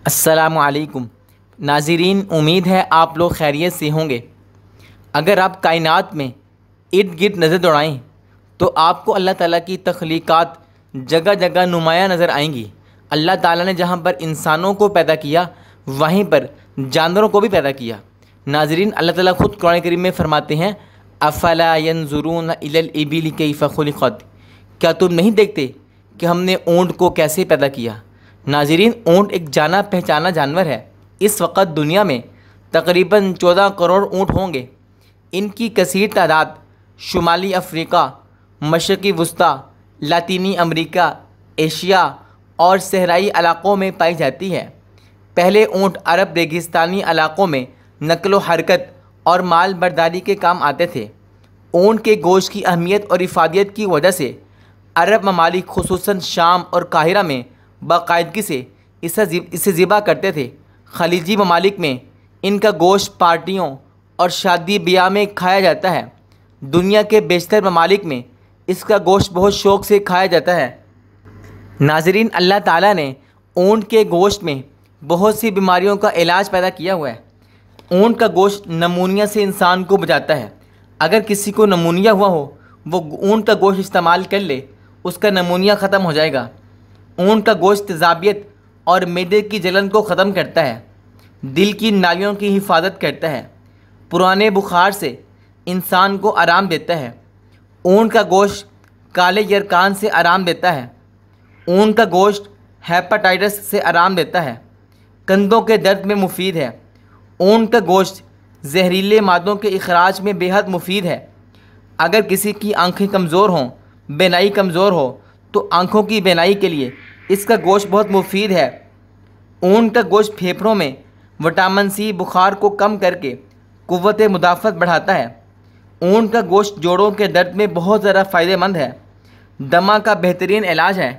अस्सलामुअलैकुम नाज़रीन, उम्मीद है आप लोग खैरियत से होंगे। अगर आप कायनात में इर्द गिर्द नज़र दौड़ाएँ तो आपको अल्लाह ताला की तख्लीक़ात जगह जगह नुमायाँ नज़र आएंगी। अल्लाह ताला ने जहाँ पर इंसानों को पैदा किया वहीं पर जानवरों को भी पैदा किया। नाज़रीन, अल्लाह ताला ख़ुद कुरान करीम में फ़रमाते हैं, अफ़ला यंज़ुरून इलल इबिल कैफ़ ख़ुलिक़त, क्या तुम नहीं देखते कि हमने ऊँट को कैसे पैदा किया। नाज़रीन, ऊँट एक जाना पहचाना जानवर है। इस वक्त दुनिया में तकरीबन 14 करोड़ ऊँट होंगे। इनकी कसीर तादाद शुमाली अफ्रीका, मशरक़ी वस्ता, लातीनी अमरीका, एशिया और सहराई इलाक़ों में पाई जाती है। पहले ऊँट अरब रेगिस्तानी इलाक़ों में नक़्ल व हरकत और माल बर्दारी के काम आते थे। ऊँट के गोश्त की अहमियत और इफ़ादियत की वजह से अरब ममालिक खुसूसन शाम और काहिरा में बाकायदगी से इसे ज़िबा करते थे। खलीजी ममालिक में इनका गोश्त पार्टियों और शादी ब्याह में खाया जाता है। दुनिया के बेशतर ममालिक में इसका गोश्त बहुत शौक़ से खाया जाता है। नाज़रीन, अल्लाह ताला ने ऊँट के गोश्त में बहुत सी बीमारियों का इलाज पैदा किया हुआ है। ऊँट का गोश्त नमूनिया से इंसान को बचाता है। अगर किसी को नमूनिया हुआ हो, वो ऊँट का गोश्त इस्तेमाल कर ले, उसका नमूनिया ख़त्म हो जाएगा। ऊँट का गोश्त तेज़ाबियत और मैदे की जलन को ख़त्म करता है। दिल की नालियों की हिफाजत करता है। पुराने बुखार से इंसान को आराम देता है। ऊँट का गोश्त काले यरकान से आराम देता है। ऊँट का गोश्त हेपेटाइटिस से आराम देता है। कंधों के दर्द में मुफीद है। ऊँट का गोश्त जहरीले मादों के इखराज में बेहद मुफीद है। अगर किसी की आंखें कमज़ोर हों, बेनाई कमज़ोर हो, तो आँखों की बेनाई के लिए इसका गोश्त बहुत मुफीद है। ऊँट का गोश्त फेफड़ों में विटामिन सी बुखार को कम करके कुव्वत मुदाफ़त बढ़ाता है। ऊँट का गोश्त जोड़ों के दर्द में बहुत ज़्यादा फ़ायदेमंद है। दमा का बेहतरीन इलाज है।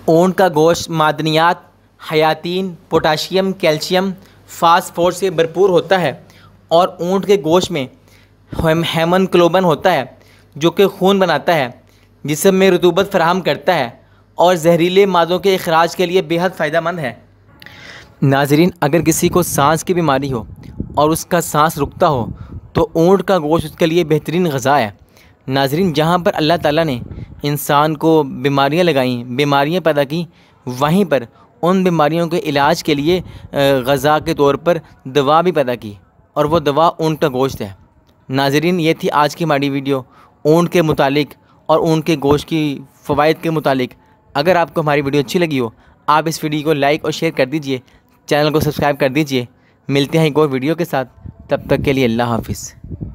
ऊँट का गोश्त मादनियात, हयातीन, पोटाशियम, कैल्शियम, फास्फोरस से भरपूर होता है और ऊँट के गोश्त में हेमोग्लोबिन होता है जो कि खून बनाता है, जिस्म में रतूबत फराहम करता है और जहरीले मादों के इखराज के लिए बेहद फ़ायदेमंद है। नाज़रीन, अगर किसी को सांस की बीमारी हो और उसका सांस रुकता हो तो ऊँट का गोश्त उसके लिए बेहतरीन ग़िज़ा है। नाज़रीन, जहाँ पर अल्लाह ताला ने इंसान को बीमारियाँ लगाई, बीमारियाँ पैदा की, वहीं पर उन बीमारियों के इलाज के लिए ग़िज़ा के तौर पर दवा भी पैदा की, और वो दवा ऊँट का गोश्त है। नाज़रीन, ये थी आज की हमारी वीडियो ऊँट के मुतालिक और ऊँट के गोश्त की फ़वाइद के मुतालिक। अगर आपको हमारी वीडियो अच्छी लगी हो, आप इस वीडियो को लाइक और शेयर कर दीजिए, चैनल को सब्सक्राइब कर दीजिए। मिलते हैं एक और वीडियो के साथ, तब तक के लिए अल्लाह हाफ़िज़।